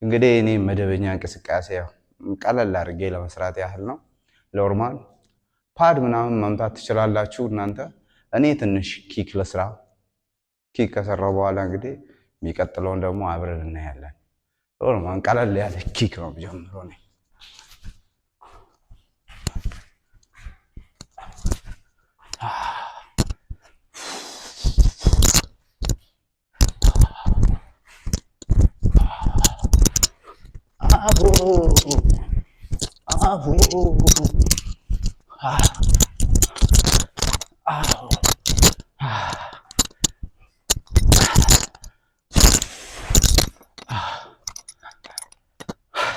እንግዲህ እኔ መደበኛ እንቅስቃሴ ያው ቀለል አድርጌ ለመስራት ያህል ነው። ኖርማል ፓድ ምናምን መምታት ትችላላችሁ እናንተ። እኔ ትንሽ ኪክ ለስራ ኪክ ከሰራው በኋላ እንግዲህ የሚቀጥለውን ደግሞ አብረን እናያለን። ኖርማል ቀለል ያለ ኪክ ነው ጀምሮ ነው።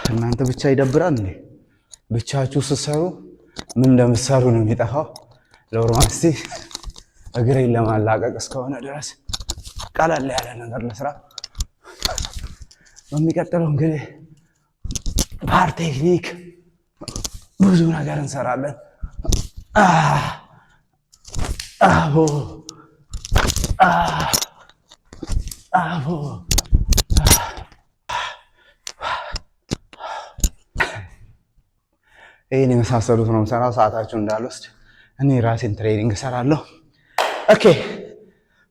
እናንተ ብቻ ይደብራል እንዴ? ብቻችሁ ስትሰሩ ምን እንደምትሰሩ ነው የሚጠፋው። ኖርማል እስቲ እግሬን ለማላቀቅ እስከሆነ ድረስ ቀለል ያለ ነገር ለስራ። በሚቀጥለው እንግዲህ ፓር ቴክኒክ ብዙ ነገር እንሰራለን። አቦ አቦ ይህን የመሳሰሉት ነው የምሰራው። ሰዓታችሁ እንዳልወስድ እኔ ራሴን ትሬኒንግ እሰራለሁ። ኦኬ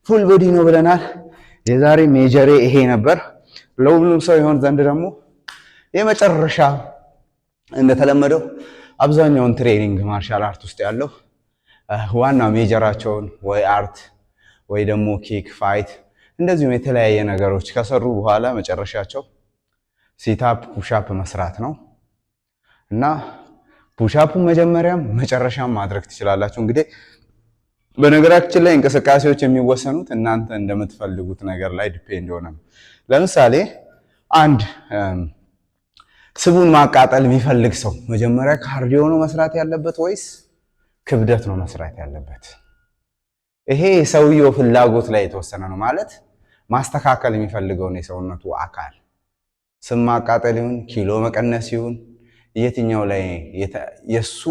ፉል ቦዲ ነው ብለናል። የዛሬ ሜጀሬ ይሄ ነበር። ለሁሉም ሰው ይሆን ዘንድ ደግሞ የመጨረሻ እንደተለመደው አብዛኛውን ትሬኒንግ ማርሻል አርት ውስጥ ያለው ዋና ሜጀራቸውን ወይ አርት ወይ ደግሞ ኪክ ፋይት እንደዚሁም የተለያየ ነገሮች ከሰሩ በኋላ መጨረሻቸው ሲታፕ ፑሻፕ መስራት ነው እና ፑሻፑን መጀመሪያም መጨረሻም ማድረግ ትችላላችሁ። እንግዲህ በነገራችን ላይ እንቅስቃሴዎች የሚወሰኑት እናንተ እንደምትፈልጉት ነገር ላይ ዲፔንድ ሆነ። ለምሳሌ አንድ ስቡን ማቃጠል የሚፈልግ ሰው መጀመሪያ ካርዲዮ ነው መስራት ያለበት ወይስ ክብደት ነው መስራት ያለበት? ይሄ ሰውየው ፍላጎት ላይ የተወሰነ ነው። ማለት ማስተካከል የሚፈልገውን የሰውነቱ አካል ስብ ማቃጠል ይሁን ኪሎ መቀነስ ይሁን የትኛው ላይ የሱ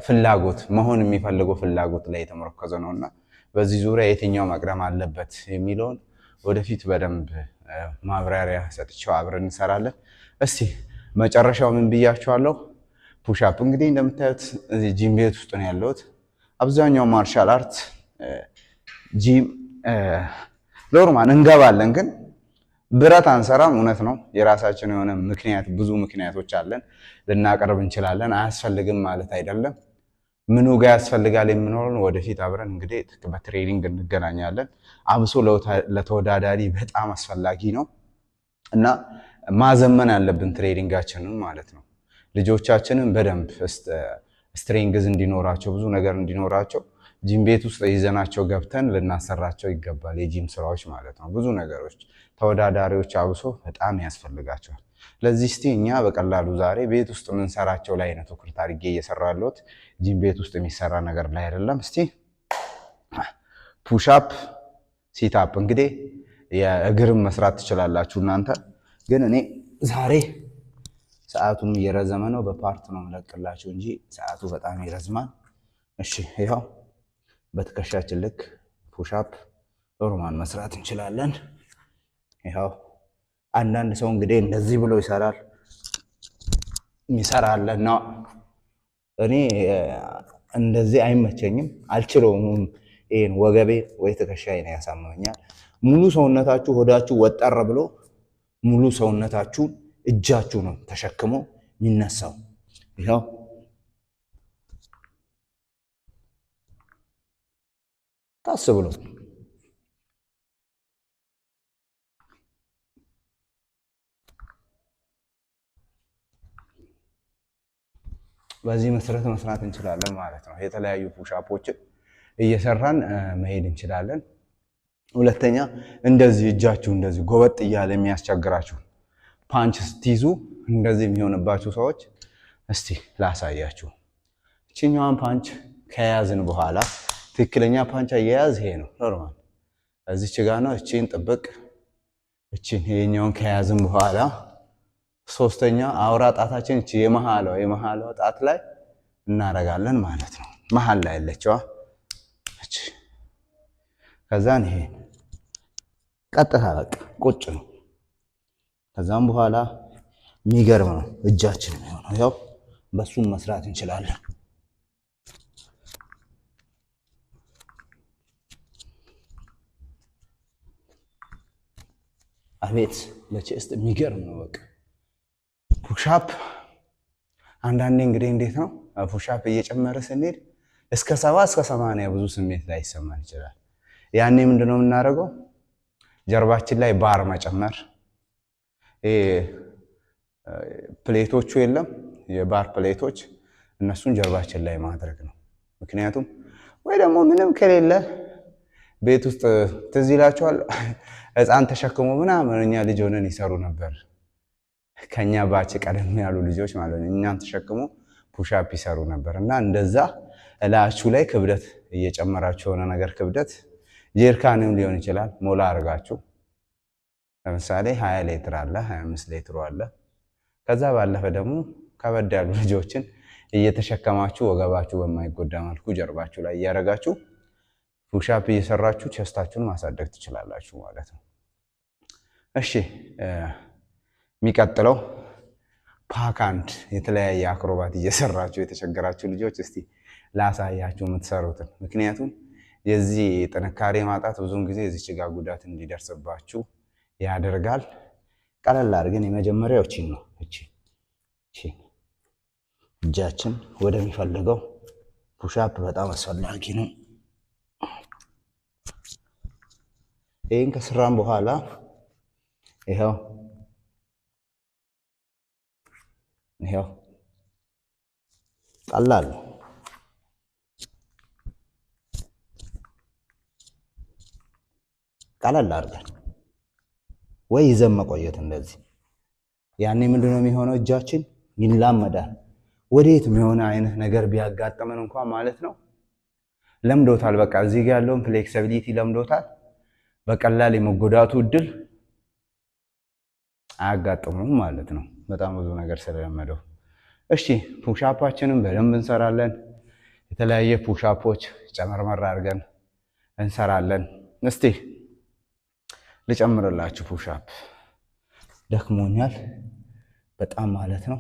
ፍላጎት መሆን የሚፈልገው ፍላጎት ላይ የተመረኮዘ ነውና በዚህ ዙሪያ የትኛው መቅደም አለበት የሚለውን ወደፊት በደንብ ማብራሪያ ሰጥቼው አብረን እንሰራለን። እስቲ መጨረሻው ምን ብያችኋለሁ? ፑሻፕ እንግዲህ እንደምታዩት ጂም ቤት ውስጥ ነው ያለሁት። አብዛኛው ማርሻል አርት ጂም ኖርማል እንገባለን፣ ግን ብረት አንሰራም። እውነት ነው። የራሳችን የሆነ ምክንያት ብዙ ምክንያቶች አለን ልናቀርብ እንችላለን። አያስፈልግም ማለት አይደለም። ምኑ ጋር ያስፈልጋል የምኖረው ወደፊት አብረን እንግዲህ በትሬኒንግ እንገናኛለን። አብሶ ለተወዳዳሪ በጣም አስፈላጊ ነው እና ማዘመን ያለብን ትሬኒንጋችንን ማለት ነው። ልጆቻችንን በደንብ ስትሬንግዝ እንዲኖራቸው ብዙ ነገር እንዲኖራቸው ጂም ቤት ውስጥ ይዘናቸው ገብተን ልናሰራቸው ይገባል። የጂም ስራዎች ማለት ነው። ብዙ ነገሮች ተወዳዳሪዎች አብሶ በጣም ያስፈልጋቸዋል። ለዚህ እስቲ እኛ በቀላሉ ዛሬ ቤት ውስጥ የምንሰራቸው ላይ ነው ትኩረት አድርጌ እየሰራሁ ያለሁት። ጂም ቤት ውስጥ የሚሰራ ነገር ላይ አይደለም። እስቲ ፑሻፕ ሲታፕ እንግዲህ የእግርም መስራት ትችላላችሁ እናንተ። ግን እኔ ዛሬ ሰዓቱም እየረዘመ ነው፣ በፓርት ነው የምለቅላችሁ እንጂ ሰዓቱ በጣም ይረዝማል። እሺ ይኸው በትከሻችን ልክ ፑሻፕ ኖርማል መስራት እንችላለን። ይኸው አንዳንድ ሰው እንግዲህ እንደዚህ ብሎ ይሰራል የሚሰራለን ነው። እኔ እንደዚህ አይመቸኝም፣ አልችለውም። ይሄን ወገቤ ወይ ትከሻዬን ያሳምመኛል። ሙሉ ሰውነታችሁ ሆዳችሁ ወጠር ብሎ ሙሉ ሰውነታችሁ እጃችሁ ነው ተሸክሞ የሚነሳው። ይኸው ታስ ብሎ በዚህ መሰረት መስራት እንችላለን ማለት ነው። የተለያዩ ፑሻፖችን እየሰራን መሄድ እንችላለን። ሁለተኛ እንደዚህ እጃችሁ እንደዚህ ጎበጥ እያለ የሚያስቸግራችሁ ፓንች ስትይዙ እንደዚህ የሚሆንባችሁ ሰዎች እስቲ ላሳያችሁ። እቺኛዋን ፓንች ከያዝን በኋላ ትክክለኛ ፓንች አያያዝ ይሄ ነው። ኖርማል እዚች ጋር ነው። እቺን ጥብቅ እቺን ይሄኛውን ከያዝን በኋላ ሶስተኛ አውራ ጣታችን እቺ የመሃሏ ጣት ላይ እናረጋለን ማለት ነው። መሃል ላይ ያለችዋ እቺ ከዛን ይሄ ቀጥታ በቃ ቁጭ ነው። ከዛም በኋላ የሚገርም ነው እጃችን የሚሆነው። ያው በሱም መስራት እንችላለን። አቤት ለቼስት የሚገርም ነው። በቃ ፑሻፕ አንዳንዴ እንግዲህ እንዴት ነው ፑሻፕ እየጨመረ ስንሄድ እስከ 70 እስከ 80 ብዙ ስሜት ላይ ይሰማን ይችላል። ያኔ ምንድነው የምናደርገው? ጀርባችን ላይ ባር መጨመር። ፕሌቶቹ የለም የባር ፕሌቶች፣ እነሱን ጀርባችን ላይ ማድረግ ነው። ምክንያቱም ወይ ደግሞ ምንም ከሌለ ቤት ውስጥ ትዝ ይላችኋል ህፃን ተሸክሞ ምናምን እኛ ልጅ ሆነን ይሰሩ ነበር። ከኛ ባች ቀደም ያሉ ልጆች ማለት ነው። እኛን ተሸክሞ ፑሻፕ ይሰሩ ነበር። እና እንደዛ እላችሁ ላይ ክብደት እየጨመራችሁ የሆነ ነገር ክብደት ጀሪካንም ሊሆን ይችላል ሞላ አድርጋችሁ ለምሳሌ 20 ሊትር አለ 25 ሊትር አለ። ከዛ ባለፈ ደግሞ ከበድ ያሉ ልጆችን እየተሸከማችሁ ወገባችሁ በማይጎዳ መልኩ ጀርባችሁ ላይ እያደረጋችሁ ፑሻፕ እየሰራችሁ ቸስታችሁን ማሳደግ ትችላላችሁ ማለት ነው። እሺ የሚቀጥለው ፓካንድ የተለያየ አክሮባት እየሰራችሁ የተቸገራችሁ ልጆች እስቲ ላሳያችሁ የምትሰሩትን። ምክንያቱም የዚህ ጥንካሬ ማጣት ብዙውን ጊዜ እዚች ጋር ጉዳት እንዲደርስባችሁ ያደርጋል። ቀለል አድርገን የመጀመሪያው እቺን ነው። እቺ እጃችን ወደሚፈልገው ፑሻፕ በጣም አስፈላጊ ነው። ይህን ከስራም በኋላ ይኸው ቀላል ነው። ቀለል አድርገን ወይ ይዘን መቆየት እንደዚህ። ያኔ ምንድነው የሚሆነው? እጃችን ይላመዳል። ወዴት የሆነ አይነት ነገር ቢያጋጥመን እንኳን ማለት ነው ለምዶታል። በቃ እዚህ ጋር ያለውን ፍሌክሲቢሊቲ ለምዶታል። በቀላል የመጎዳቱ እድል አያጋጥሙም ማለት ነው፣ በጣም ብዙ ነገር ስለለመደው። እሺ ፑሻፓችንን በደንብ እንሰራለን። የተለያየ ፑሻፖች ጨመርመር አድርገን እንሰራለን። እስቲ ልጨምርላችሁ ፑሻፕ፣ ደክሞኛል በጣም ማለት ነው።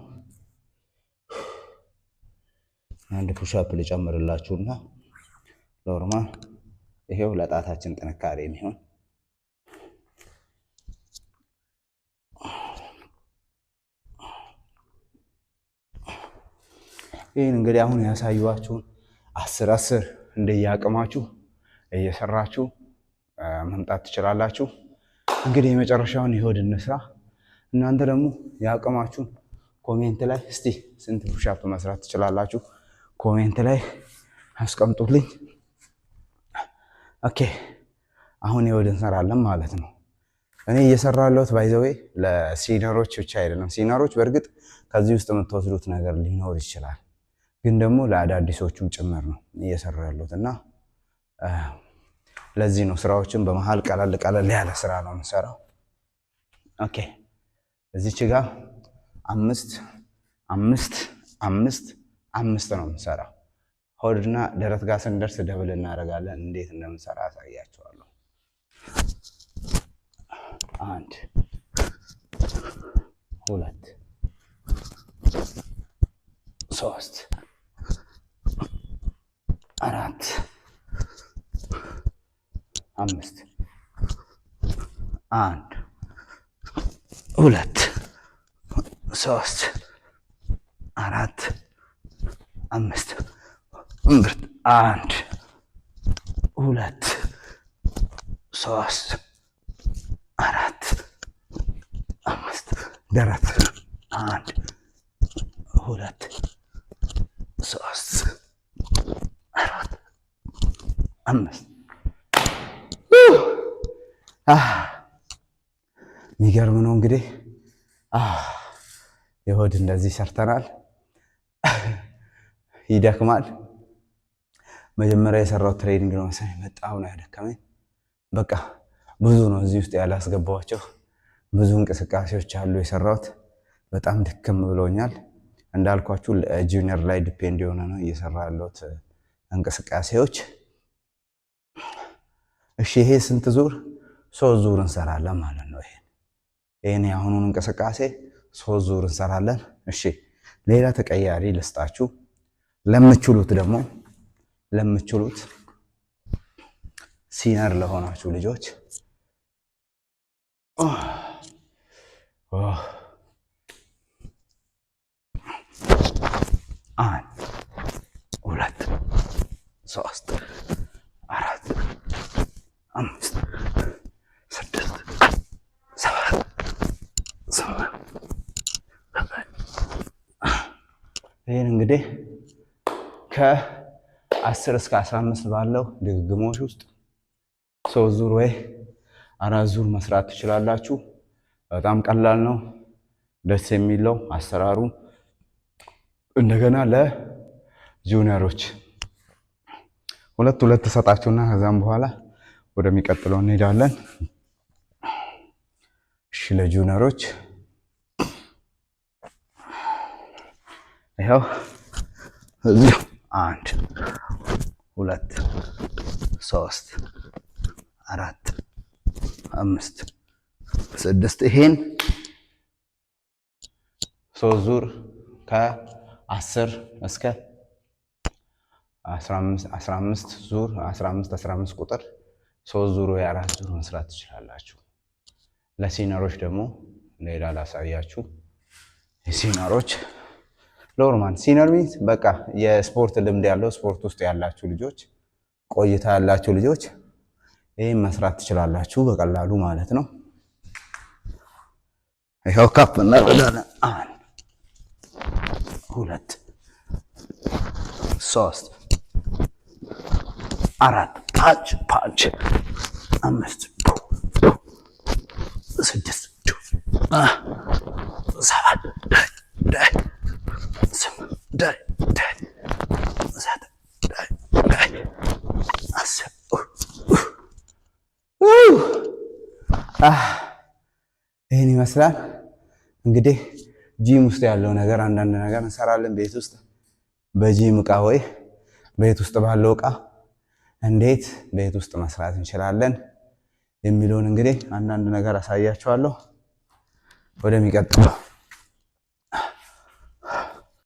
አንድ ፑሻፕ ልጨምርላችሁና ኖርማል ይሄው ለጣታችን ጥንካሬ የሚሆን ይህን እንግዲህ አሁን ያሳዩዋችሁን 10 እንደየአቅማችሁ እየሰራችሁ መምጣት ትችላላችሁ። እንግዲህ የመጨረሻውን የሆድ እንስራ። እናንተ ደግሞ የአቅማችሁን ኮሜንት ላይ እስቲ ስንት ፑሻፕ መስራት ትችላላችሁ ኮሜንት ላይ አስቀምጡልኝ። ኦኬ አሁን የሆድ እንሰራለን ማለት ነው። እኔ እየሰራለሁት ባይዘዌ ለሲነሮች ብቻ አይደለም። ሲነሮች በእርግጥ ከዚህ ውስጥ የምትወስዱት ነገር ሊኖር ይችላል፣ ግን ደግሞ ለአዳዲሶቹም ጭምር ነው እየሰራ ያለሁት እና ለዚህ ነው ስራዎችን በመሃል ቀለል ያለ ስራ ነው የምሰራው። ኦኬ እዚች ጋር 5 5 5 5 ነው የምሰራው። ሆድና ደረት ጋር ስንደርስ ደብል እናደርጋለን። እንዴት እንደምሰራ አሳያችኋለሁ። 1 2 3 4 5 1 2 3 4 5 እምብርት 1 2 3 4 5 ደረት 1 2 3 4 5 የሚገርም ነው እንግዲህ የሆድ እንደዚህ ሰርተናል። ይደክማል። መጀመሪያ የሰራው ትሬኒንግ ነው መሰለኝ በጣም ነው ያደከመኝ። በቃ ብዙ ነው እዚህ ውስጥ ያላስገባኋቸው ብዙ እንቅስቃሴዎች አሉ የሰራሁት። በጣም ድክም ብሎኛል። እንዳልኳችሁ ጁኒየር ላይ ዲፔንድ የሆነ ነው እየሰራ ያለሁት እንቅስቃሴዎች። እሺ ይሄ ስንት ዙር? 3 ዙር እንሰራለን ማለት ነው። ይሄን የአሁኑን እንቅስቃሴ 3 ዙር እንሰራለን። እሺ ሌላ ተቀያሪ ልስጣችሁ። ለምትችሉት ደግሞ ሲነር ለሆናችሁ ልጆች አንድ 2 3 4 5 6 7 ይህን እንግዲህ ከ10 እስከ 15 ባለው ድግግሞች ውስጥ 3 ዙር ወይ 4 ዙር መስራት ትችላላችሁ። በጣም ቀላል ነው፣ ደስ የሚለው አሰራሩ። እንደገና ለጁኒየሮች ሁለት ተሰጣችሁና ከዛም በኋላ ወደሚቀጥለው እንሄዳለን። እሺ ለጁኒየሮች ይኸው እዚሁ 1 2 3 4 5 6 ይሄን 3 ዙር ከ10 እስከ 15 ዙር 15 ቁጥር 3 ዙር ወይ 4 ዙር መስራት ትችላላችሁ። ለሲነሮች ደግሞ ሌላ ላሳያችሁ። የሲነሮች ኖርማል ሲነር ሚንስ በቃ የስፖርት ልምድ ያለው ስፖርት ውስጥ ያላችሁ ልጆች፣ ቆይታ ያላችሁ ልጆች ይሄን መስራት ትችላላችሁ በቀላሉ ማለት ነው። ይሄው ካፕ እናደርጋለን። 1 2 3 4 ፓንች 5 6 7 ይህን ይመስላል እንግዲህ ጂም ውስጥ ያለው ነገር። አንዳንድ ነገር እንሰራለን ቤት ውስጥ በጂም እቃ ወይ ቤት ውስጥ ባለው እቃ እንዴት ቤት ውስጥ መስራት እንችላለን የሚለውን እንግዲህ አንዳንድ ነገር አሳያችኋለሁ። ወደሚቀጥለው